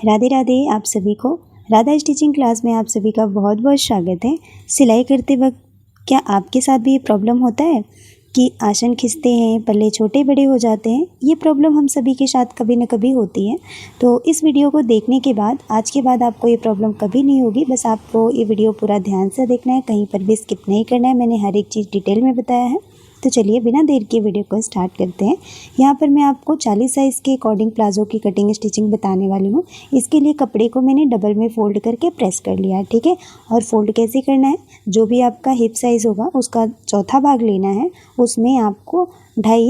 राधे राधे। आप सभी को राधा स्टिचिंग क्लास में आप सभी का बहुत बहुत स्वागत है। सिलाई करते वक्त क्या आपके साथ भी ये प्रॉब्लम होता है कि आसन खिंचते हैं, पल्ले छोटे बड़े हो जाते हैं? ये प्रॉब्लम हम सभी के साथ कभी न कभी होती है। तो इस वीडियो को देखने के बाद आज के बाद आपको ये प्रॉब्लम कभी नहीं होगी। बस आपको ये वीडियो पूरा ध्यान से देखना है, कहीं पर भी स्किप नहीं करना है। मैंने हर एक चीज़ डिटेल में बताया है। तो चलिए बिना देर के वीडियो को स्टार्ट करते हैं। यहाँ पर मैं आपको 40 साइज़ के अकॉर्डिंग प्लाजो की कटिंग स्टिचिंग बताने वाली हूँ। इसके लिए कपड़े को मैंने डबल में फ़ोल्ड करके प्रेस कर लिया है, ठीक है। और फोल्ड कैसे करना है, जो भी आपका हिप साइज़ होगा उसका चौथा भाग लेना है। उसमें आपको 3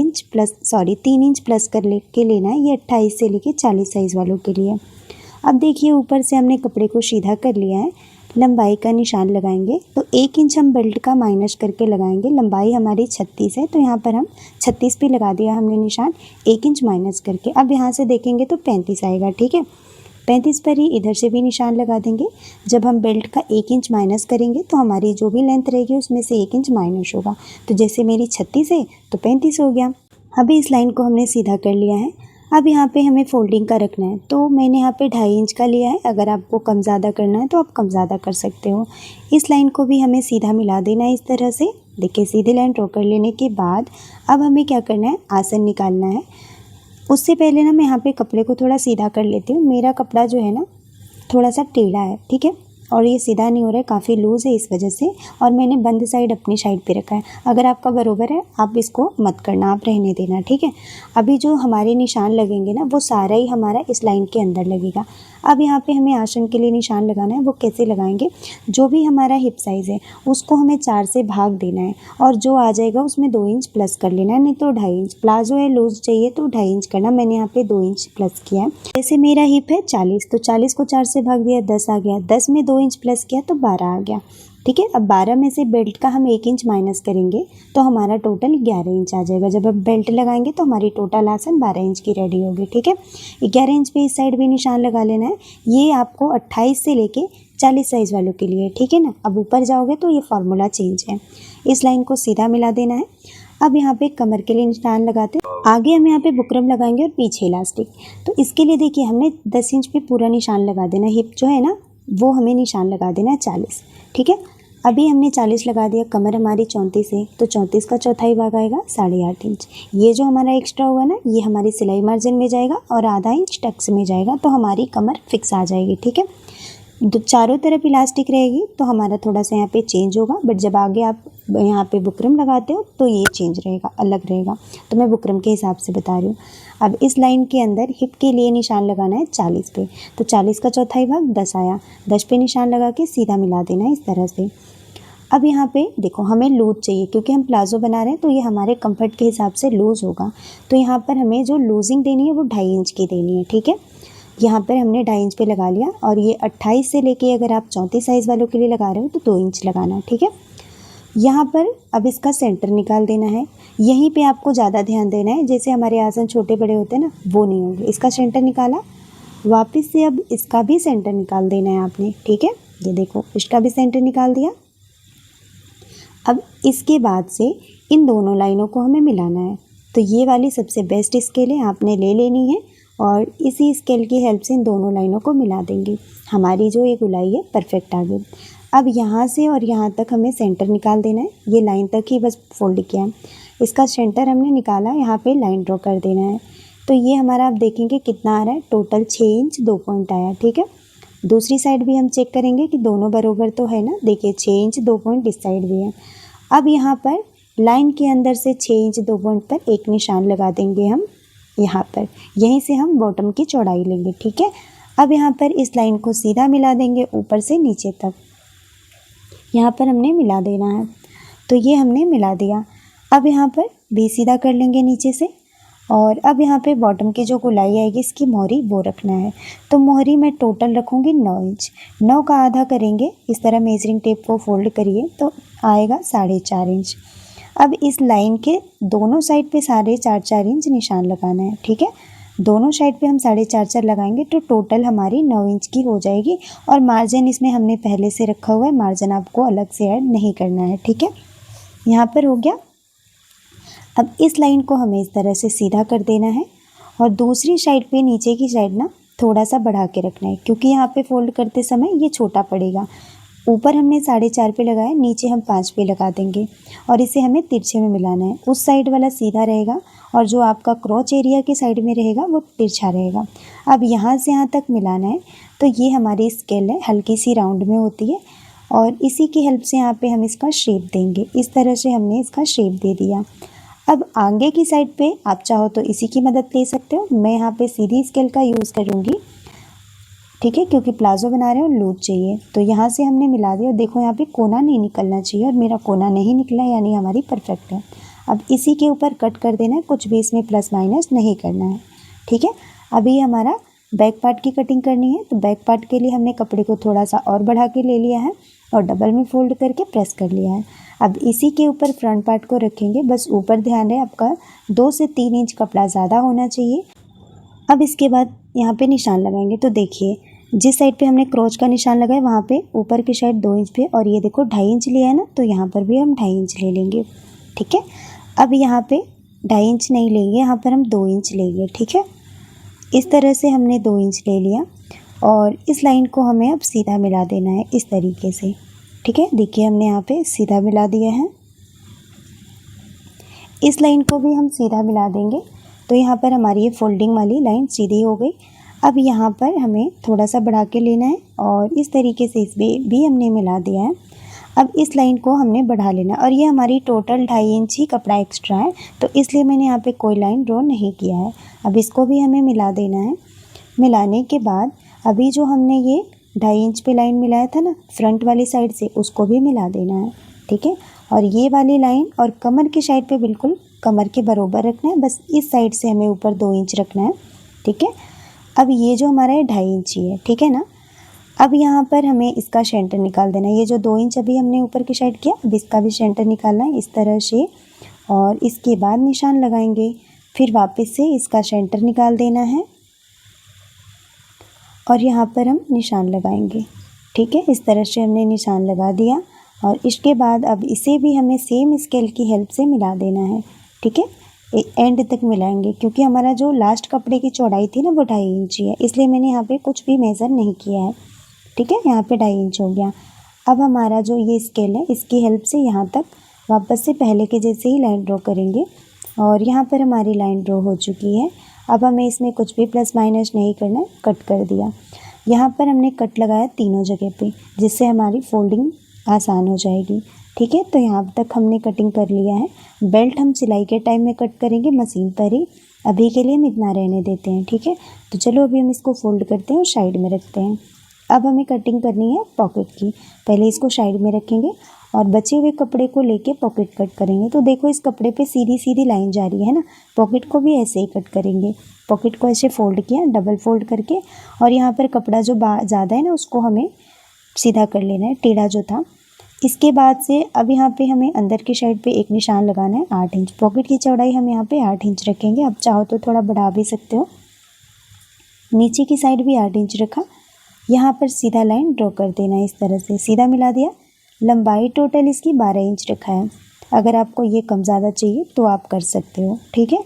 इंच प्लस कर लेना है। ये 28 से लेके 40 साइज़ वालों के लिए। अब देखिए, ऊपर से हमने कपड़े को सीधा कर लिया है। लंबाई का निशान लगाएंगे तो 1 इंच हम बेल्ट का माइनस करके लगाएंगे। लंबाई हमारी 36 है, तो यहाँ पर हम 36 पे लगा दिया हमने निशान, 1 इंच माइनस करके। अब यहाँ से देखेंगे तो 35 आएगा, ठीक है। 35 पर ही इधर से भी निशान लगा देंगे। जब हम बेल्ट का 1 इंच माइनस करेंगे तो हमारी जो भी लेंथ रहेगी उसमें से 1 इंच माइनस होगा। तो जैसे मेरी 36 है तो 35 हो गया। अभी इस लाइन को हमने सीधा कर लिया है। अब यहाँ पे हमें फोल्डिंग का रखना है, तो मैंने यहाँ पे 2.5 इंच का लिया है। अगर आपको कम ज़्यादा करना है तो आप कम ज़्यादा कर सकते हो। इस लाइन को भी हमें सीधा मिला देना है इस तरह से। देखिए, सीधी लाइन ड्रॉ कर लेने के बाद अब हमें क्या करना है, आसन निकालना है। उससे पहले ना मैं यहाँ पे कपड़े को थोड़ा सीधा कर लेती हूँ। मेरा कपड़ा जो है ना थोड़ा सा टेढ़ा है, ठीक है, और ये सीधा नहीं हो रहा है, काफ़ी लूज़ है इस वजह से। और मैंने बंद साइड अपनी साइड पे रखा है। अगर आपका बरोबर है आप इसको मत करना, आप रहने देना, ठीक है। अभी जो हमारे निशान लगेंगे ना वो सारा ही हमारा इस लाइन के अंदर लगेगा। अब यहाँ पे हमें आसन के लिए निशान लगाना है। वो कैसे लगाएंगे, जो भी हमारा हिप साइज़ है उसको हमें 4 से भाग देना है और जो आ जाएगा उसमें 2 इंच प्लस कर लेना है, नहीं तो 2.5 इंच। प्लाजो है, लूज चाहिए तो 2.5 इंच करना। मैंने यहाँ पे 2 इंच प्लस किया है। जैसे मेरा हिप है 40, तो 40 को 4 से भाग दिया, 10 आ गया। 10 में 2 इंच प्लस किया तो 12 आ गया, ठीक है। अब 12 में से बेल्ट का हम 1 इंच माइनस करेंगे तो हमारा टोटल 11 इंच आ जाएगा। जब हम बेल्ट लगाएंगे तो हमारी टोटल आसन 12 इंच की रेडी होगी, ठीक है। 11 इंच पे इस साइड भी निशान लगा लेना है। ये आपको 28 से लेके 40 साइज़ वालों के लिए, ठीक है ना। अब ऊपर जाओगे तो ये फार्मूला चेंज है। इस लाइन को सीधा मिला देना है। अब यहाँ पे कमर के लिए निशान लगाते हैं। आगे हम यहाँ पे बुकरम लगाएंगे और पीछे इलास्टिक। तो इसके लिए देखिए, हमने 10 इंच पे पूरा निशान लगा देना। हिप जो है ना वो हमें निशान लगा देना है 40, ठीक है। अभी हमने 40 लगा दिया। कमर हमारी 34 है, तो 34 का चौथाई भाग आएगा 8.5 इंच। ये जो हमारा एक्स्ट्रा हुआ ना ये हमारी सिलाई मार्जिन में जाएगा और आधा इंच टक्स में जाएगा, तो हमारी कमर फिक्स आ जाएगी, ठीक है। चारों तरफ इलास्टिक रहेगी तो हमारा थोड़ा सा यहाँ पे चेंज होगा, बट जब आगे आप यहाँ पे बुकरम लगाते हो तो ये चेंज रहेगा, अलग रहेगा। तो मैं बुकरम के हिसाब से बता रही हूँ। अब इस लाइन के अंदर हिप के लिए निशान लगाना है 40 पे, तो 40 का चौथाई भाग 10 आया। 10 पे निशान लगा के सीधा मिला देना है इस तरह से। अब यहाँ पे देखो, हमें लूज चाहिए क्योंकि हम प्लाजो बना रहे हैं, तो ये हमारे कंफर्ट के हिसाब से लूज़ होगा। तो यहाँ पर हमें जो लूजिंग देनी है वो 2.5 इंच की देनी है, ठीक है। यहाँ पर हमने 2.5 इंच पे लगा लिया। और ये 28 से लेके अगर आप 34 साइज़ वालों के लिए लगा रहे हो तो 2 इंच लगाना है, ठीक है। यहाँ पर अब इसका सेंटर निकाल देना है। यहीं पे आपको ज़्यादा ध्यान देना है, जैसे हमारे आसन छोटे बड़े होते हैं ना वो नहीं होंगे। इसका सेंटर निकाला, वापस से अब इसका भी सेंटर निकाल देना है आपने, ठीक है। ये देखो, इसका भी सेंटर निकाल दिया। अब इसके बाद से इन दोनों लाइनों को हमें मिलाना है। तो ये वाली सबसे बेस्ट स्केल है, आपने ले लेनी है और इसी स्केल की हेल्प से इन दोनों लाइनों को मिला देंगे। हमारी जो ये गुलाई है परफेक्ट आ गई। अब यहाँ से और यहाँ तक हमें सेंटर निकाल देना है। ये लाइन तक ही बस फोल्ड किया है, इसका सेंटर हमने निकाला। यहाँ पे लाइन ड्रॉ कर देना है। तो ये हमारा आप देखेंगे कितना आ रहा है, टोटल 6 इंच 2 पॉइंट आया, ठीक है। दूसरी साइड भी हम चेक करेंगे कि दोनों बराबर तो है ना। देखिए 6 इंच 2 पॉइंट इस साइड भी है। अब यहाँ पर लाइन के अंदर से 6 इंच 2 पॉइंट पर एक निशान लगा देंगे हम यहाँ पर। यहीं से हम बॉटम की चौड़ाई लेंगे, ठीक है। अब यहाँ पर इस लाइन को सीधा मिला देंगे ऊपर से नीचे तक। यहाँ पर हमने मिला देना है, तो ये हमने मिला दिया। अब यहाँ पर भी सीधा कर लेंगे नीचे से। और अब यहाँ पे बॉटम की जो गोलाई आएगी इसकी मोहरी वो रखना है। तो मोहरी मैं टोटल रखूँगी 9 इंच। 9 का आधा करेंगे, इस तरह मेजरिंग टेप को फोल्ड करिए तो आएगा 4.5 इंच। अब इस लाइन के दोनों साइड पे 4.5 इंच निशान लगाना है, ठीक है। दोनों साइड पे हम 4.5 लगाएंगे तो टोटल हमारी 9 इंच की हो जाएगी। और मार्जिन इसमें हमने पहले से रखा हुआ है, मार्जिन आपको अलग से ऐड नहीं करना है, ठीक है। यहाँ पर हो गया। अब इस लाइन को हमें इस तरह से सीधा कर देना है और दूसरी साइड पे नीचे की साइड ना थोड़ा सा बढ़ा के रखना है, क्योंकि यहाँ पे फोल्ड करते समय ये छोटा पड़ेगा। ऊपर हमने 4.5 पे लगाया, नीचे हम 5 पे लगा देंगे और इसे हमें तिरछे में मिलाना है। उस साइड वाला सीधा रहेगा और जो आपका क्रोच एरिया के साइड में रहेगा वो तिरछा रहेगा। अब यहाँ से यहाँ तक मिलाना है। तो ये हमारी स्केल है, हल्की सी राउंड में होती है और इसी की हेल्प से यहाँ पे हम इसका शेप देंगे। इस तरह से हमने इसका शेप दे दिया। अब आगे की साइड पे आप चाहो तो इसी की मदद ले सकते हो। मैं यहाँ पे सीधी स्केल का यूज़ करूँगी, ठीक है, क्योंकि प्लाजो बना रहे हो लूज चाहिए। तो यहाँ से हमने मिला दिया और देखो यहाँ पे कोना नहीं निकलना चाहिए और मेरा कोना नहीं निकला, यानी हमारी परफेक्ट है। अब इसी के ऊपर कट कर देना है, कुछ भी इसमें प्लस माइनस नहीं करना है, ठीक है। अभी हमारा बैक पार्ट की कटिंग करनी है। तो बैक पार्ट के लिए हमने कपड़े को थोड़ा सा और बढ़ा के ले लिया है और डबल में फोल्ड करके प्रेस कर लिया है। अब इसी के ऊपर फ्रंट पार्ट को रखेंगे। बस ऊपर ध्यान रहे आपका 2 से 3 इंच कपड़ा ज़्यादा होना चाहिए। अब इसके बाद यहाँ पे निशान लगाएंगे। तो देखिए जिस साइड पे हमने क्रोच का निशान लगाया वहाँ पे ऊपर की साइड 2 इंच पे, और ये देखो 2.5 इंच लिया है ना, तो यहाँ पर भी हम 2.5 इंच ले लेंगे, ठीक है। अब यहाँ पे 2.5 इंच नहीं लेंगे, यहाँ पर हम 2 इंच लेंगे, ठीक है। इस तरह से हमने 2 इंच ले लिया और इस लाइन को हमें अब सीधा मिला देना है इस तरीके से, ठीक है। देखिए हमने यहाँ पे सीधा मिला दिया है। इस लाइन को भी हम सीधा मिला देंगे। तो यहाँ पर हमारी ये फोल्डिंग वाली लाइन सीधी हो गई। अब यहाँ पर हमें थोड़ा सा बढ़ा के लेना है और इस तरीके से इसमें भी हमने मिला दिया है। अब इस लाइन को हमने बढ़ा लेना और ये हमारी टोटल 2.5 इंच ही कपड़ा एक्स्ट्रा है, तो इसलिए मैंने यहाँ पे कोई लाइन ड्रॉ नहीं किया है। अब इसको भी हमें मिला देना है। मिलाने के बाद अभी जो हमने ये 2.5 इंच पे लाइन मिलाया था ना फ्रंट वाली साइड से, उसको भी मिला देना है, ठीक है। और ये वाली लाइन और कमर की साइड पे बिल्कुल कमर के बराबर रखना है। बस इस साइड से हमें ऊपर 2 इंच रखना है, ठीक है। अब ये जो हमारा है 2.5 इंच ही है, ठीक है ना। अब यहाँ पर हमें इसका सेंटर निकाल देना है। ये जो 2 इंच अभी हमने ऊपर की साइड किया, अब इसका भी सेंटर निकालना है इस तरह से और इसके बाद निशान लगाएंगे। फिर वापस से इसका सेंटर निकाल देना है और यहाँ पर हम निशान लगाएंगे, ठीक है। इस तरह से हमने निशान लगा दिया और इसके बाद अब इसे भी हमें सेम स्केल की हेल्प से मिला देना है, ठीक है। एंड तक मिलाएंगे, क्योंकि हमारा जो लास्ट कपड़े की चौड़ाई थी ना वो 2.5 इंच ही है, इसलिए मैंने यहाँ पे कुछ भी मेज़र नहीं किया है, ठीक है। यहाँ पे 2.5 इंच हो गया। अब हमारा जो ये स्केल है इसकी हेल्प से यहाँ तक वापस से पहले के जैसे ही लाइन ड्रॉ करेंगे और यहाँ पर हमारी लाइन ड्रॉ हो चुकी है। अब हमें इसमें कुछ भी प्लस माइनस नहीं करना, कट कर दिया। यहाँ पर हमने कट लगाया तीनों जगह पे, जिससे हमारी फोल्डिंग आसान हो जाएगी, ठीक है। तो यहाँ तक हमने कटिंग कर लिया है। बेल्ट हम सिलाई के टाइम में कट करेंगे मशीन पर ही, अभी के लिए हम इतना रहने देते हैं, ठीक है। तो चलो अभी हम इसको फोल्ड करते हैं और साइड में रखते हैं। अब हमें कटिंग करनी है पॉकेट की। पहले इसको साइड में रखेंगे और बचे हुए कपड़े को लेके पॉकेट कट करेंगे। तो देखो इस कपड़े पे सीधी सीधी लाइन जा रही है ना, पॉकेट को भी ऐसे ही कट करेंगे। पॉकेट को ऐसे फोल्ड किया डबल फोल्ड करके और यहाँ पर कपड़ा जो ज़्यादा है ना उसको हमें सीधा कर लेना है, टेढ़ा जो था। इसके बाद से अब यहाँ पे हमें अंदर की साइड पे एक निशान लगाना है 8 इंच। पॉकेट की चौड़ाई हम यहाँ पे 8 इंच रखेंगे। अब चाहो तो थोड़ा बढ़ा भी सकते हो। नीचे की साइड भी 8 इंच रखा। यहाँ पर सीधा लाइन ड्रॉ कर देना है, इस तरह से सीधा मिला दिया। लंबाई टोटल इसकी 12 इंच रखा है। अगर आपको ये कम ज़्यादा चाहिए तो आप कर सकते हो, ठीक है।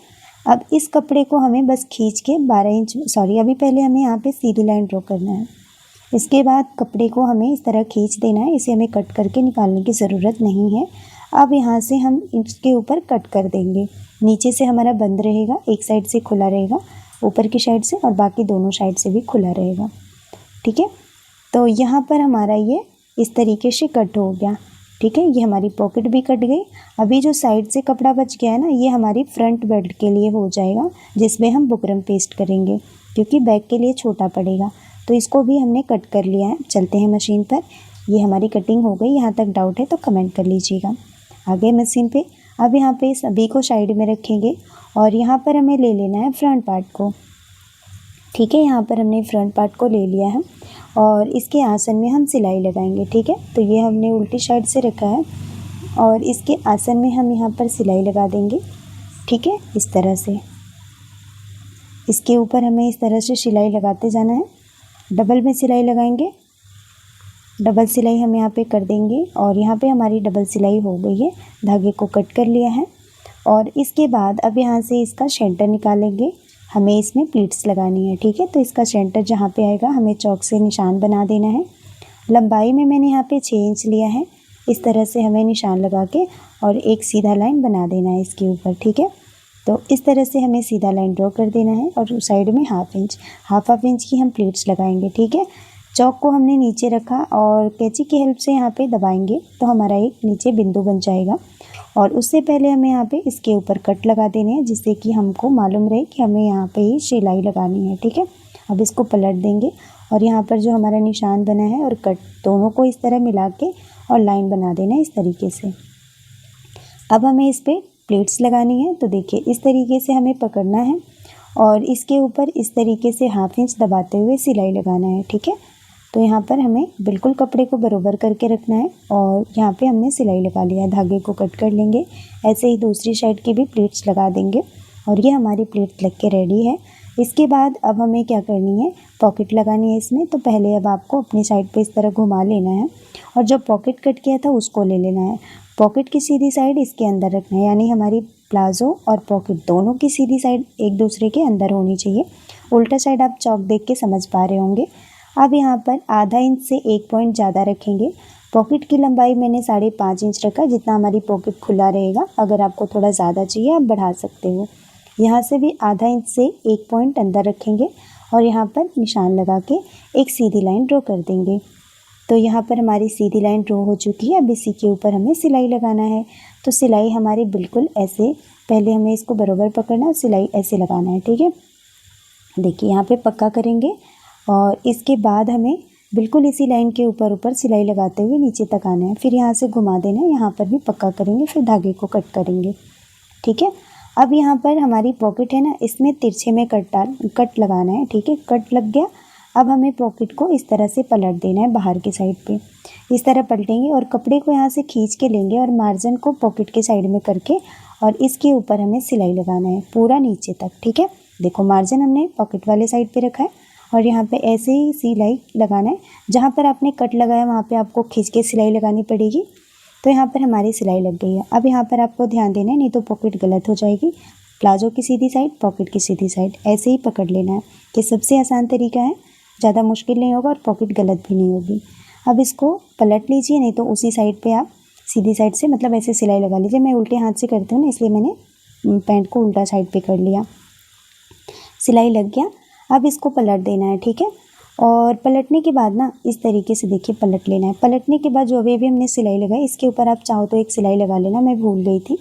अब इस कपड़े को हमें बस खींच के 12 इंच अभी पहले हमें यहाँ पे सीधी लाइन ड्रॉ करना है। इसके बाद कपड़े को हमें इस तरह खींच देना है। इसे हमें कट करके निकालने की ज़रूरत नहीं है। अब यहाँ से हम इसके ऊपर कट कर देंगे। नीचे से हमारा बंद रहेगा, एक साइड से खुला रहेगा ऊपर की साइड से और बाकी दोनों साइड से भी खुला रहेगा, ठीक है। तो यहाँ पर हमारा ये इस तरीके से कट हो गया, ठीक है। ये हमारी पॉकेट भी कट गई। अभी जो साइड से कपड़ा बच गया है ना, ये हमारी फ्रंट बेल्ट के लिए हो जाएगा, जिसमें हम बुकरम पेस्ट करेंगे, क्योंकि बैक के लिए छोटा पड़ेगा। तो इसको भी हमने कट कर लिया है। चलते हैं मशीन पर। ये हमारी कटिंग हो गई। यहाँ तक डाउट है तो कमेंट कर लीजिएगा। आगे मशीन पे। अब यहाँ पे सभी को साइड में रखेंगे और यहाँ पर हमें ले लेना है फ्रंट पार्ट को, ठीक है। यहाँ पर हमने फ्रंट पार्ट को ले लिया है और इसके आसन में हम सिलाई लगाएंगे, ठीक है। तो ये हमने उल्टी साइड से रखा है और इसके आसन में हम यहाँ पर सिलाई लगा देंगे, ठीक है। इस तरह से इसके ऊपर हमें इस तरह से सिलाई लगाते जाना है। डबल में सिलाई लगाएंगे, डबल सिलाई हम यहाँ पे कर देंगे और यहाँ पे हमारी डबल सिलाई हो गई है। धागे को कट कर लिया है और इसके बाद अब यहाँ से इसका सेंटर निकालेंगे। हमें इसमें प्लीट्स लगानी है, ठीक है। तो इसका सेंटर जहाँ पे आएगा हमें चौक से निशान बना देना है। लंबाई में मैंने यहाँ पे 6 इंच लिया है। इस तरह से हमें निशान लगा के और एक सीधा लाइन बना देना है इसके ऊपर, ठीक है। तो इस तरह से हमें सीधा लाइन ड्रॉ कर देना है और साइड में हाफ इंच की हम प्लीट्स लगाएंगे, ठीक है। चौक को हमने नीचे रखा और कैंची की हेल्प से यहाँ पे दबाएंगे तो हमारा एक नीचे बिंदु बन जाएगा। और उससे पहले हमें यहाँ पे इसके ऊपर कट लगा देने हैं, जिससे कि हमको मालूम रहे कि हमें यहाँ पे ही सिलाई लगानी है, ठीक है। अब इसको पलट देंगे और यहाँ पर जो हमारा निशान बना है और कट दोनों को इस तरह मिला के और लाइन बना देना है इस तरीके से। अब हमें इस पर प्लेट्स लगानी है। तो देखिए इस तरीके से हमें पकड़ना है और इसके ऊपर इस तरीके से हाफ इंच दबाते हुए सिलाई लगाना है, ठीक है। तो यहाँ पर हमें बिल्कुल कपड़े को बराबर करके रखना है और यहाँ पे हमने सिलाई लगा लिया है। धागे को कट कर लेंगे। ऐसे ही दूसरी साइड की भी प्लेट्स लगा देंगे और ये हमारी प्लेट लग के रेडी है। इसके बाद अब हमें क्या करनी है, पॉकेट लगानी है इसमें। तो पहले अब आपको अपनी साइड पे इस तरह घुमा लेना है और जो पॉकेट कट किया था उसको ले लेना है। पॉकेट की सीधी साइड इसके अंदर रखना है, यानी हमारी प्लाजो और पॉकेट दोनों की सीधी साइड एक दूसरे के अंदर होनी चाहिए। उल्टा साइड आप चौक देख के समझ पा रहे होंगे। अब यहाँ पर आधा इंच से 1 पॉइंट ज़्यादा रखेंगे। पॉकेट की लंबाई मैंने 5.5 इंच रखा, जितना हमारी पॉकेट खुला रहेगा। अगर आपको थोड़ा ज़्यादा चाहिए आप बढ़ा सकते हो। यहाँ से भी आधा इंच से 1 पॉइंट अंदर रखेंगे और यहाँ पर निशान लगा के एक सीधी लाइन ड्रॉ कर देंगे। तो यहाँ पर हमारी सीधी लाइन ड्रॉ हो चुकी है। अब इसी के ऊपर हमें सिलाई लगाना है। तो सिलाई हमारी बिल्कुल ऐसे, पहले हमें इसको बराबर पकड़ना है, सिलाई ऐसे लगाना है, ठीक है। देखिए यहाँ पे पक्का करेंगे और इसके बाद हमें बिल्कुल इसी लाइन के ऊपर सिलाई लगाते हुए नीचे तक आना है। फिर यहाँ से घुमा देना है, यहाँ पर भी पक्का करेंगे, फिर धागे को कट करेंगे, ठीक है। अब यहाँ पर हमारी पॉकेट है ना, इसमें तिरछे में कट लगाना है, ठीक है। कट लग गया। अब हमें पॉकेट को इस तरह से पलट देना है बाहर की साइड पे। इस तरह पलटेंगे और कपड़े को यहाँ से खींच के लेंगे और मार्जिन को पॉकेट के साइड में करके और इसके ऊपर हमें सिलाई लगाना है पूरा नीचे तक, ठीक है। देखो मार्जिन हमने पॉकेट वाले साइड पे रखा है और यहाँ पे ऐसे ही सिलाई लगाना है। जहाँ पर आपने कट लगाया वहाँ पे आपको खींच के सिलाई लगानी पड़ेगी। तो यहाँ पर हमारी सिलाई लग गई है। अब यहाँ पर आपको ध्यान देना है, नहीं तो पॉकेट गलत हो जाएगी। प्लाजो की सीधी साइड, पॉकेट की सीधी साइड, ऐसे ही पकड़ लेना है। ये सबसे आसान तरीका है, ज़्यादा मुश्किल नहीं होगा और पॉकेट गलत भी नहीं होगी। अब इसको पलट लीजिए, नहीं तो उसी साइड पे आप सीधी साइड से मतलब ऐसे सिलाई लगा लीजिए। मैं उल्टे हाथ से करती हूँ ना, इसलिए मैंने पैंट को उल्टा साइड पे कर लिया। सिलाई लग गया। अब इसको पलट देना है, ठीक है। और पलटने के बाद ना इस तरीके से देखिए पलट लेना है। पलटने के बाद जो अभी हमने सिलाई लगाई इसके ऊपर आप चाहो तो एक सिलाई लगा लेना, मैं भूल गई थी।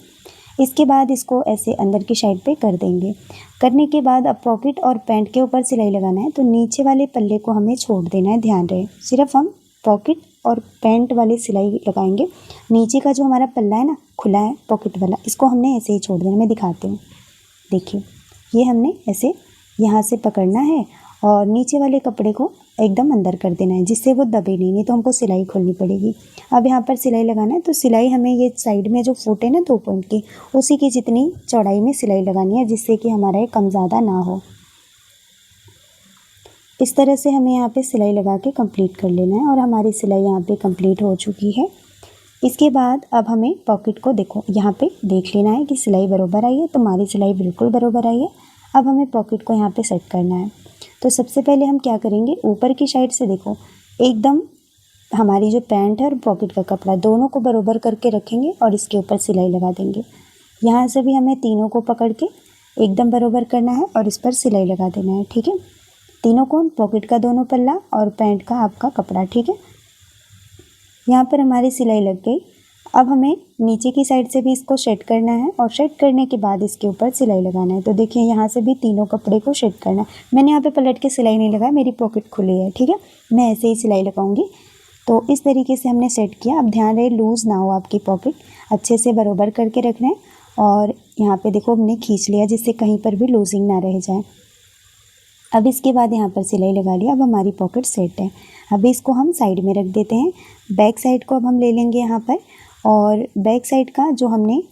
इसके बाद इसको ऐसे अंदर की साइड पे कर देंगे। करने के बाद अब पॉकेट और पैंट के ऊपर सिलाई लगाना है। तो नीचे वाले पल्ले को हमें छोड़ देना है, ध्यान रहे। सिर्फ हम पॉकेट और पैंट वाली सिलाई लगाएंगे। नीचे का जो हमारा पल्ला है ना, खुला है पॉकेट वाला, इसको हमने ऐसे ही छोड़ देना। मैं दिखाती हूँ, देखिए ये हमने ऐसे यहाँ से पकड़ना है और नीचे वाले कपड़े को एकदम अंदर कर देना है, जिससे वो दबे नहीं तो हमको सिलाई खोलनी पड़ेगी। अब यहाँ पर सिलाई लगाना है। तो सिलाई हमें ये साइड में जो फुट है ना 2 पॉइंट की, उसी की जितनी चौड़ाई में सिलाई लगानी है, जिससे कि हमारा ये कम ज़्यादा ना हो। इस तरह से हमें यहाँ पे सिलाई लगा के कंप्लीट कर लेना है और हमारी सिलाई यहाँ पे कंप्लीट हो चुकी है। इसके बाद अब हमें पॉकेट को देखो यहाँ पे देख लेना है कि सिलाई बराबर आई है। तो हमारी सिलाई बिल्कुल बराबर आई है। अब हमें पॉकेट को यहाँ पे सेट करना है। तो सबसे पहले हम क्या करेंगे, ऊपर की साइड से देखो एकदम हमारी जो पैंट है और पॉकेट का कपड़ा दोनों को बराबर करके रखेंगे और इसके ऊपर सिलाई लगा देंगे। यहाँ से भी हमें तीनों को पकड़ के एकदम बराबर करना है और इस पर सिलाई लगा देना है, ठीक है। तीनों को, पॉकेट का दोनों पल्ला और पैंट का आपका कपड़ा, ठीक है। यहाँ पर हमारी सिलाई लग गई। अब हमें नीचे की साइड से भी इसको सेट करना है और सेट करने के बाद इसके ऊपर सिलाई लगाना है। तो देखिए यहाँ से भी तीनों कपड़े को सेट करना है। मैंने यहाँ पे पलट के सिलाई नहीं लगाया, मेरी पॉकेट खुली है, ठीक है। मैं ऐसे ही सिलाई लगाऊंगी। तो इस तरीके से हमने सेट किया। अब ध्यान रहे लूज़ ना हो आपकी पॉकेट, अच्छे से बराबर करके रखना है। और यहाँ पे देखो हमने खींच लिया, जिससे कहीं पर भी लूजिंग ना रह जाए। अब इसके बाद यहाँ पर सिलाई लगा लिया। अब हमारी पॉकेट सेट है। अब इसको हम साइड में रख देते हैं। बैक साइड को अब हम ले लेंगे यहाँ पर और बैक साइड का जो हमने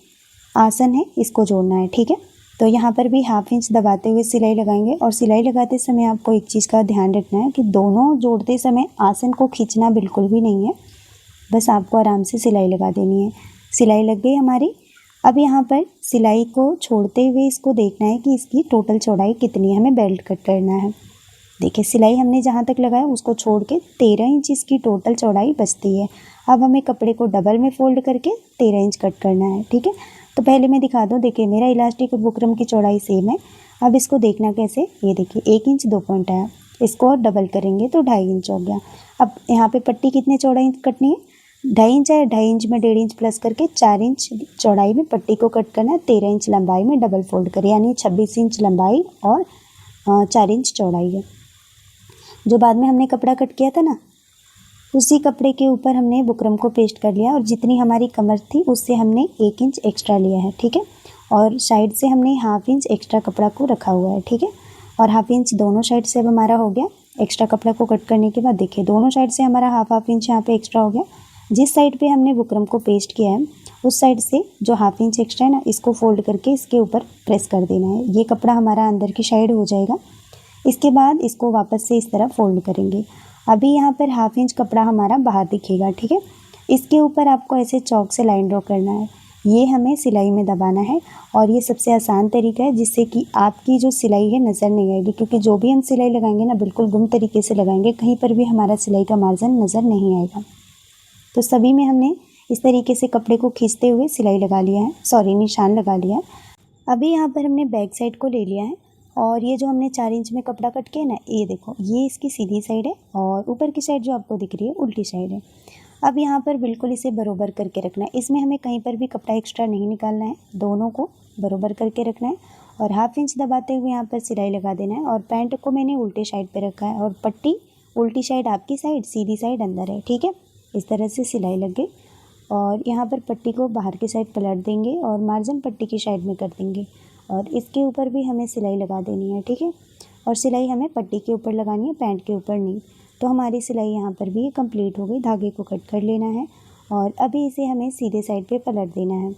आसन है इसको जोड़ना है, ठीक है। तो यहाँ पर भी हाफ इंच दबाते हुए सिलाई लगाएंगे और सिलाई लगाते समय आपको एक चीज़ का ध्यान रखना है कि दोनों जोड़ते समय आसन को खींचना बिल्कुल भी नहीं है, बस आपको आराम से सिलाई लगा देनी है। सिलाई लग गई हमारी। अब यहाँ पर सिलाई को छोड़ते हुए इसको देखना है कि इसकी टोटल चौड़ाई कितनी है, हमें बेल्ट कट करना है। देखिए सिलाई हमने जहाँ तक लगाया उसको छोड़ के 13 इंच इसकी टोटल चौड़ाई बचती है। अब हमें कपड़े को डबल में फोल्ड करके 13 इंच कट करना है, ठीक है। तो पहले मैं दिखा दूँ, देखिए मेरा इलास्टिक और बुकरम की चौड़ाई सेम है। अब इसको देखना कैसे, ये देखिए 1 इंच 2 पॉइंट आया, इसको और डबल करेंगे तो 2.5 इंच हो गया। अब यहाँ पे पट्टी कितने चौड़ाई इंच कटनी है, 2.5 इंच है, 2.5 इंच में 1.5 इंच प्लस करके 4 इंच चौड़ाई में पट्टी को कट करना है। 13 इंच लंबाई में डबल फोल्ड करें, यानी 26 इंच लंबाई और 4 इंच चौड़ाई है। जो बाद में हमने कपड़ा कट किया था ना, उसी कपड़े के ऊपर हमने बुकरम को पेस्ट कर लिया और जितनी हमारी कमर थी उससे हमने 1 इंच एक्स्ट्रा लिया है, ठीक है। और साइड से हमने 1/2 इंच एक्स्ट्रा कपड़ा को रखा हुआ है, ठीक है। और 1/2 इंच दोनों साइड से अब हमारा हो गया। एक्स्ट्रा कपड़ा को कट करने के बाद देखिए दोनों साइड से हमारा 1/2 इंच यहाँ पे एक्स्ट्रा हो गया। जिस साइड पे हमने बुकरम को पेस्ट किया है उस साइड से जो 1/2 इंच एक्स्ट्रा है ना, इसको फोल्ड करके इसके ऊपर प्रेस कर देना है। ये कपड़ा हमारा अंदर की साइड हो जाएगा। इसके बाद इसको वापस से इस तरह फोल्ड करेंगे। अभी यहाँ पर 1/2 इंच कपड़ा हमारा बाहर दिखेगा, ठीक है। इसके ऊपर आपको ऐसे चौक से लाइन ड्रॉ करना है, ये हमें सिलाई में दबाना है। और ये सबसे आसान तरीका है जिससे कि आपकी जो सिलाई है नज़र नहीं आएगी, क्योंकि जो भी हम सिलाई लगाएंगे ना बिल्कुल गुम तरीके से लगाएंगे, कहीं पर भी हमारा सिलाई का मार्जिन नज़र नहीं आएगा। तो सभी में हमने इस तरीके से कपड़े को खींचते हुए सिलाई लगा लिया है, सॉरी निशान लगा लिया है। अभी यहाँ पर हमने बैक साइड को ले लिया है और ये जो हमने 4 इंच में कपड़ा कट किया ना, ये देखो ये इसकी सीधी साइड है और ऊपर की साइड जो आपको दिख रही है उल्टी साइड है। अब यहाँ पर बिल्कुल इसे बरोबर करके रखना है, इसमें हमें कहीं पर भी कपड़ा एक्स्ट्रा नहीं निकालना है, दोनों को बरोबर करके रखना है। और 1/2 इंच दबाते हुए यहाँ पर सिलाई लगा देना है। और पैंट को मैंने उल्टे साइड पर रखा है और पट्टी उल्टी साइड आपकी साइड, सीधी साइड अंदर है, ठीक है। इस तरह से सिलाई लग गई। और यहाँ पर पट्टी को बाहर की साइड पलट देंगे और मार्जिन पट्टी की साइड में कर देंगे और इसके ऊपर भी हमें सिलाई लगा देनी है, ठीक है। और सिलाई हमें पट्टी के ऊपर लगानी है, पैंट के ऊपर नहीं। तो हमारी सिलाई यहाँ पर भी कंप्लीट हो गई। धागे को कट कर लेना है और अभी इसे हमें सीधे साइड पे पलट देना है।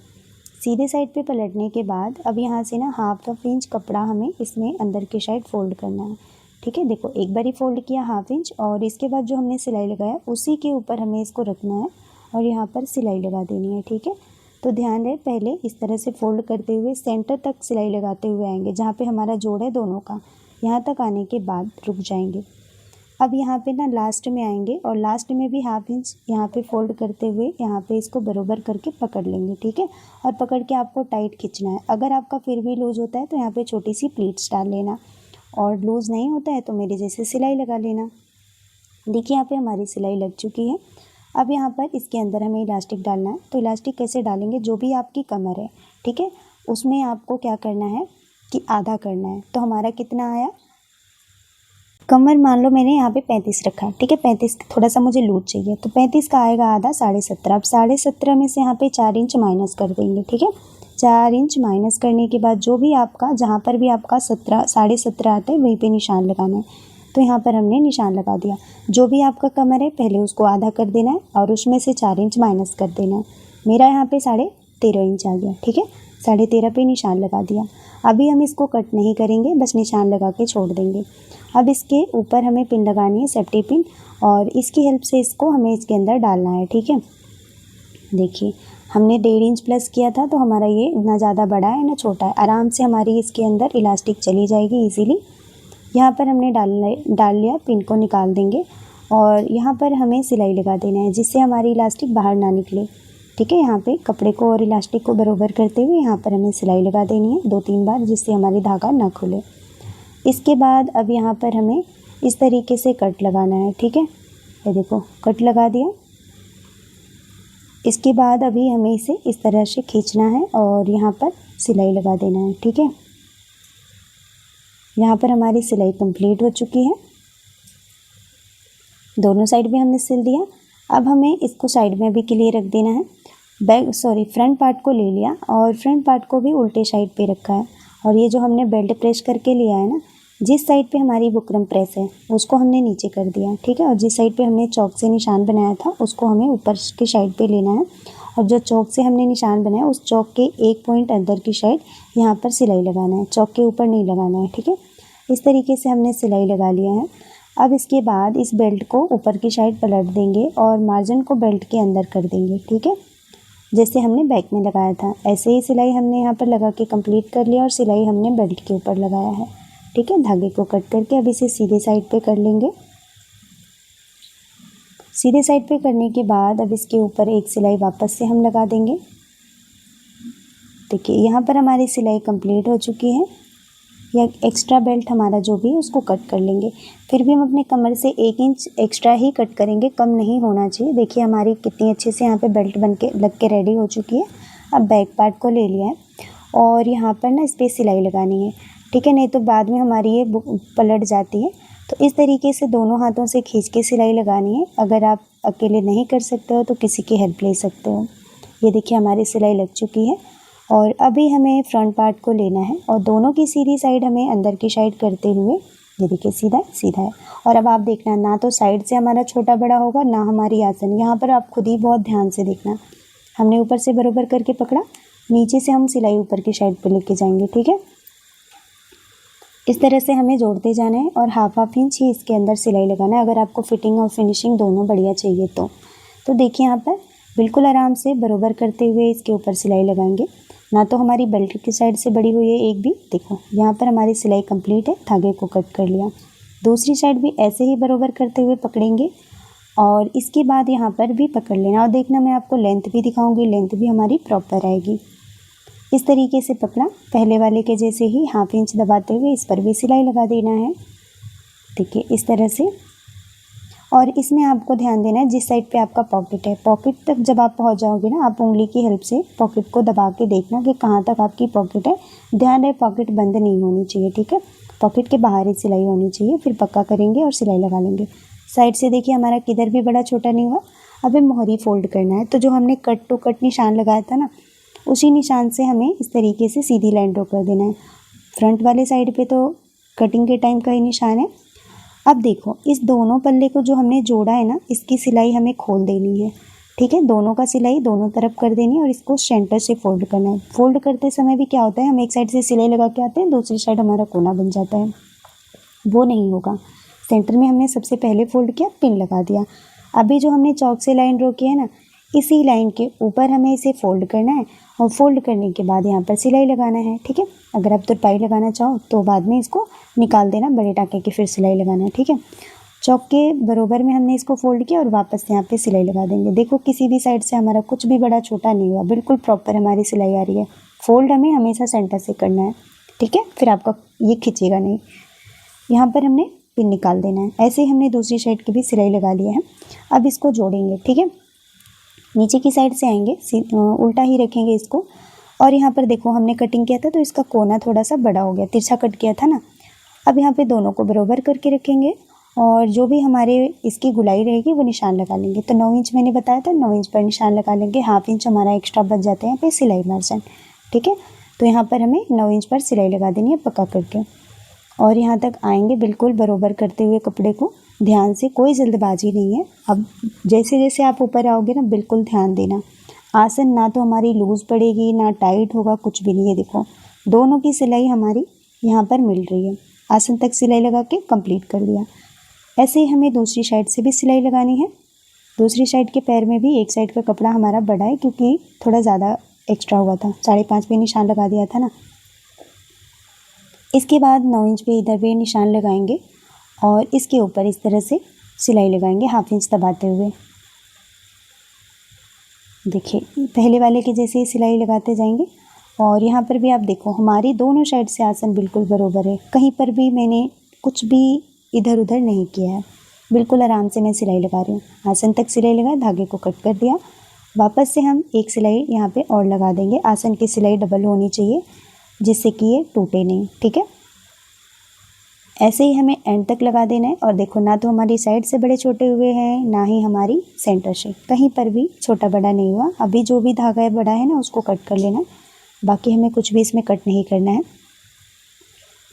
सीधे साइड पे पलटने के बाद अब यहाँ से ना 1/2 इंच कपड़ा हमें इसमें अंदर की साइड फोल्ड करना है, ठीक है। देखो एक बार ही फोल्ड किया 1/2 इंच और इसके बाद जो हमने सिलाई लगाया उसी के ऊपर हमें इसको रखना है और यहाँ पर सिलाई लगा देनी है, ठीक है। तो ध्यान रहे, पहले इस तरह से फोल्ड करते हुए सेंटर तक सिलाई लगाते हुए आएंगे, जहाँ पे हमारा जोड़ है दोनों का, यहाँ तक आने के बाद रुक जाएंगे। अब यहाँ पे ना लास्ट में आएंगे और लास्ट में भी 1/2 इंच यहाँ पे फोल्ड करते हुए यहाँ पे इसको बरोबर करके पकड़ लेंगे, ठीक है। और पकड़ के आपको टाइट खींचना है। अगर आपका फिर भी लूज़ होता है तो यहाँ पे छोटी सी प्लीट्स डाल लेना और लूज़ नहीं होता है तो मेरे जैसे सिलाई लगा लेना। देखिए यहाँ पे हमारी सिलाई लग चुकी है। अब यहाँ पर इसके अंदर हमें इलास्टिक डालना है। तो इलास्टिक कैसे डालेंगे, जो भी आपकी कमर है, ठीक है, उसमें आपको क्या करना है कि आधा करना है। तो हमारा कितना आया, कमर मान लो मैंने यहाँ पे 35 रखा है, ठीक है। 35 थोड़ा सा मुझे लूज चाहिए तो 35 का आएगा आधा 17.5। अब 17.5 में से यहाँ पे 4 इंच माइनस कर देंगे, ठीक है। 4 इंच माइनस करने के बाद जो भी आपका, जहाँ पर भी आपका 17.5 आता है वहीं पे निशान लगाना है। तो यहाँ पर हमने निशान लगा दिया। जो भी आपका कमर है पहले उसको आधा कर देना है और उसमें से 4 इंच माइनस कर देना है। मेरा यहाँ पे 13.5 इंच आ गया, ठीक है। 13.5 पे निशान लगा दिया। अभी हम इसको कट नहीं करेंगे, बस निशान लगा के छोड़ देंगे। अब इसके ऊपर हमें पिन लगानी है, सेफ्टी पिन, और इसकी हेल्प से इसको हमें इसके अंदर डालना है, ठीक है। देखिए हमने 1.5 इंच प्लस किया था तो हमारा ये ना ज़्यादा बड़ा है ना छोटा है, आराम से हमारी इसके अंदर इलास्टिक चली जाएगी इजीली। यहाँ पर हमने डाल लिया, पिन को निकाल देंगे और यहाँ पर हमें सिलाई लगा देना है जिससे हमारी इलास्टिक बाहर ना निकले, ठीक है। यहाँ पे कपड़े को और इलास्टिक को बराबर करते हुए यहाँ पर हमें सिलाई लगा देनी है 2-3 बार, जिससे हमारी धागा ना खुले। इसके बाद अब यहाँ पर हमें इस तरीके से कट लगाना है, ठीक है। ये देखो कट लगा दिया। इसके बाद अभी हमें इसे इस तरह से खींचना है और यहाँ पर सिलाई लगा देना है, ठीक है। यहाँ पर हमारी सिलाई कंप्लीट हो चुकी है। दोनों साइड भी हमने सिल दिया। अब हमें इसको साइड में भी के लिए रख देना है। फ्रंट पार्ट को ले लिया और फ्रंट पार्ट को भी उल्टे साइड पे रखा है। और ये जो हमने बेल्ट प्रेस करके लिया है ना, जिस साइड पे हमारी बुकरम प्रेस है उसको हमने नीचे कर दिया, ठीक है। और जिस साइड पे हमने चौक से निशान बनाया था उसको हमें ऊपर की साइड पे लेना है। और जो चौक से हमने निशान बनाया उस चौक के एक पॉइंट अंदर की साइड यहाँ पर सिलाई लगाना है, चौक के ऊपर नहीं लगाना है, ठीक है। इस तरीके से हमने सिलाई लगा लिया है। अब इसके बाद इस बेल्ट को ऊपर की साइड पलट देंगे और मार्जिन को बेल्ट के अंदर कर देंगे, ठीक है। जैसे हमने बैक में लगाया था। ऐसे ही सिलाई हमने यहाँ पर लगा के कंप्लीट कर लिया और सिलाई हमने बेल्ट के ऊपर लगाया है। ठीक है, धागे को कट करके अब इसे सीधे साइड पे कर लेंगे। सीधे साइड पे करने के बाद अब इसके ऊपर एक सिलाई वापस से हम लगा देंगे। देखिए यहाँ पर हमारी सिलाई कंप्लीट हो चुकी है। या एक्स्ट्रा बेल्ट हमारा जो भी है उसको कट कर लेंगे। फिर भी हम अपने कमर से 1 इंच एक्स्ट्रा ही कट करेंगे, कम नहीं होना चाहिए। देखिए हमारी कितनी अच्छे से यहाँ पे बेल्ट बन के लग के रेडी हो चुकी है। अब बैक पार्ट को ले लिया है और यहाँ पर ना इस पर सिलाई लगानी है। ठीक है, नहीं तो बाद में हमारी ये पलट जाती है। तो इस तरीके से दोनों हाथों से खींच के सिलाई लगानी है। अगर आप अकेले नहीं कर सकते हो तो किसी की हेल्प ले सकते हो। ये देखिए हमारी सिलाई लग चुकी है और अभी हमें फ्रंट पार्ट को लेना है और दोनों की सीधी साइड हमें अंदर की साइड करते हुए, ये देखिए सीधा सीधा है। और अब आप देखना, ना तो साइड से हमारा छोटा बड़ा होगा ना हमारी आसन। यहाँ पर आप खुद ही बहुत ध्यान से देखना। हमने ऊपर से बराबर करके पकड़ा, नीचे से हम सिलाई ऊपर की साइड पर लेके जाएंगे। ठीक है, इस तरह से हमें जोड़ते जाना है और हाफ इंच ही इसके अंदर सिलाई लगाना है, अगर आपको फिटिंग और फिनिशिंग दोनों बढ़िया चाहिए तो देखिए यहाँ पर बिल्कुल आराम से बराबर करते हुए इसके ऊपर सिलाई लगाएंगे। ना तो हमारी बेल्ट की साइड से बड़ी हुई है एक भी। देखो यहाँ पर हमारी सिलाई कंप्लीट है, धागे को कट कर लिया। दूसरी साइड भी ऐसे ही बराबर करते हुए पकड़ेंगे और इसके बाद यहाँ पर भी पकड़ लेना। और देखना मैं आपको लेंथ भी दिखाऊंगी, लेंथ भी हमारी प्रॉपर आएगी। इस तरीके से पकड़ा, पहले वाले के जैसे ही हाफ इंच दबाते हुए इस पर भी सिलाई लगा देना है। देखिए इस तरह से। और इसमें आपको ध्यान देना है जिस साइड पे आपका पॉकेट है, पॉकेट तक जब आप पहुंच जाओगे ना, आप उंगली की हेल्प से पॉकेट को दबा के देखना कि कहाँ तक आपकी पॉकेट है। ध्यान रहे पॉकेट बंद नहीं होनी चाहिए। ठीक है, पॉकेट के बाहर ही सिलाई होनी चाहिए। फिर पक्का करेंगे और सिलाई लगा लेंगे। साइड से देखिए हमारा किधर भी बड़ा छोटा नहीं हुआ। अब हमें मोहरी फोल्ड करना है। तो जो हमने कट टू कट निशान लगाया था ना, उसी निशान से हमें इस तरीके से सीधी लाइन ड्रॉ कर देना है। फ्रंट वाले साइड पे तो कटिंग के टाइम का ही निशान है। अब देखो इस दोनों पल्ले को जो हमने जोड़ा है ना, इसकी सिलाई हमें खोल देनी है। ठीक है, दोनों का सिलाई दोनों तरफ कर देनी है और इसको सेंटर से फोल्ड करना है। फोल्ड करते समय भी क्या होता है, हम एक साइड से सिलाई लगा के आते हैं, दूसरी साइड हमारा कोना बन जाता है। वो नहीं होगा। सेंटर में हमने सबसे पहले फोल्ड किया, पिन लगा दिया। अभी जो हमने चौक से लाइन ड्रॉ की है ना, इसी लाइन के ऊपर हमें इसे फोल्ड करना है और फोल्ड करने के बाद यहाँ पर सिलाई लगाना है। ठीक है, अगर आप तुरपाई लगाना चाहो तो बाद में इसको निकाल देना बड़े टाँके की, फिर सिलाई लगाना है। ठीक है, चौक के बराबर में हमने इसको फोल्ड किया और वापस यहाँ पे सिलाई लगा देंगे। देखो किसी भी साइड से हमारा कुछ भी बड़ा छोटा नहीं हुआ, बिल्कुल प्रॉपर हमारी सिलाई आ रही है। फोल्ड हमें हमेशा सेंटर से करना है। ठीक है, फिर आपका ये खींचेगा नहीं। यहाँ पर हमने पिन निकाल देना है। ऐसे ही हमने दूसरी साइड की भी सिलाई लगा लिया है। अब इसको जोड़ेंगे। ठीक है, नीचे की साइड से आएंगे, उल्टा ही रखेंगे इसको। और यहाँ पर देखो हमने कटिंग किया था तो इसका कोना थोड़ा सा बड़ा हो गया, तिरछा कट किया था ना। अब यहाँ पे दोनों को बराबर करके रखेंगे और जो भी हमारे इसकी गुलाई रहेगी वो निशान लगा लेंगे। तो 9 इंच मैंने बताया था, 9 इंच पर निशान लगा लेंगे। हाफ इंच हमारा एक्स्ट्रा बच जाता है यहाँ पे सिलाई मार्जिन। ठीक है, तो यहाँ पर हमें 9 इंच पर सिलाई लगा देनी है पक्का करके। और यहाँ तक आएंगे बिल्कुल बराबर करते हुए कपड़े को, ध्यान से, कोई जल्दबाजी नहीं है। अब जैसे जैसे आप ऊपर आओगे ना, बिल्कुल ध्यान देना। आसन ना तो हमारी लूज़ पड़ेगी ना टाइट होगा, कुछ भी नहीं है। देखो दोनों की सिलाई हमारी यहाँ पर मिल रही है। आसन तक सिलाई लगा के कंप्लीट कर दिया। ऐसे ही हमें दूसरी साइड से भी सिलाई लगानी है। दूसरी साइड के पैर में भी एक साइड का कपड़ा हमारा बड़ा है क्योंकि थोड़ा ज़्यादा एक्स्ट्रा हुआ था, 5.5 पे निशान लगा दिया था ना। इसके बाद 9 इंच पे इधर भी निशान लगाएंगे और इसके ऊपर इस तरह से सिलाई लगाएंगे हाफ इंच दबाते हुए। देखिए पहले वाले के जैसे ही सिलाई लगाते जाएंगे। और यहाँ पर भी आप देखो हमारी दोनों साइड से आसन बिल्कुल बराबर है, कहीं पर भी मैंने कुछ भी इधर उधर नहीं किया है। बिल्कुल आराम से मैं सिलाई लगा रही हूँ। आसन तक सिलाई लगाए, धागे को कट कर दिया। वापस से हम एक सिलाई यहाँ पे और लगा देंगे। आसन की सिलाई डबल होनी चाहिए जिससे कि ये टूटे नहीं। ठीक है, ऐसे ही हमें एंड तक लगा देना है। और देखो ना तो हमारी साइड से बड़े छोटे हुए हैं ना ही हमारी सेंटर से, कहीं पर भी छोटा बड़ा नहीं हुआ। अभी जो भी धागा है बड़ा है ना, उसको कट कर लेना। बाकी हमें कुछ भी इसमें कट नहीं करना है।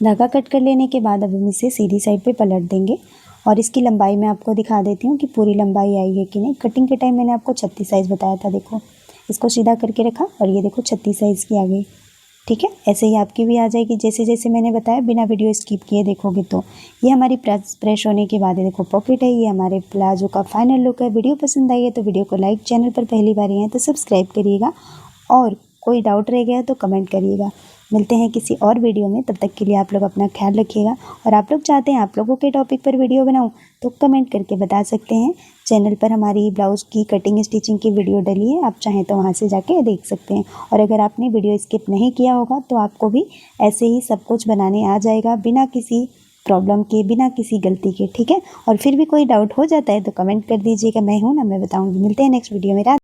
धागा कट कर लेने के बाद अब हम इसे सीधी साइड पे पलट देंगे और इसकी लंबाई मैं आपको दिखा देती हूँ कि पूरी लंबाई आई है कि नहीं। कटिंग के टाइम मैंने आपको 36 साइज़ बताया था। देखो इसको सीधा करके रखा और ये देखो 36 साइज़ की आ गई। ठीक है। ऐसे ही आपकी भी आ जाएगी जैसे जैसे मैंने बताया, बिना वीडियो स्किप किए देखोगे तो। ये हमारी प्रेस होने के बाद देखो पॉकेट है, ये हमारे प्लाजो का फाइनल लुक है। वीडियो पसंद आई है तो वीडियो को लाइक, चैनल पर पहली बार आए हैं तो सब्सक्राइब करिएगा, और कोई डाउट रह गया तो कमेंट करिएगा। मिलते हैं किसी और वीडियो में, तब तक के लिए आप लोग अपना ख्याल रखिएगा। और आप लोग चाहते हैं आप लोगों के टॉपिक पर वीडियो बनाऊं तो कमेंट करके बता सकते हैं। चैनल पर हमारी ब्लाउज़ की कटिंग स्टिचिंग की वीडियो डली है, आप चाहें तो वहां से जाके देख सकते हैं। और अगर आपने वीडियो स्किप नहीं किया होगा तो आपको भी ऐसे ही सब कुछ बनाने आ जाएगा, बिना किसी प्रॉब्लम के, बिना किसी गलती के, ठीक है। और फिर भी कोई डाउट हो जाता है तो कमेंट कर दीजिएगा, मैं हूँ ना, मैं बताऊँगी। मिलते हैं नेक्स्ट वीडियो में।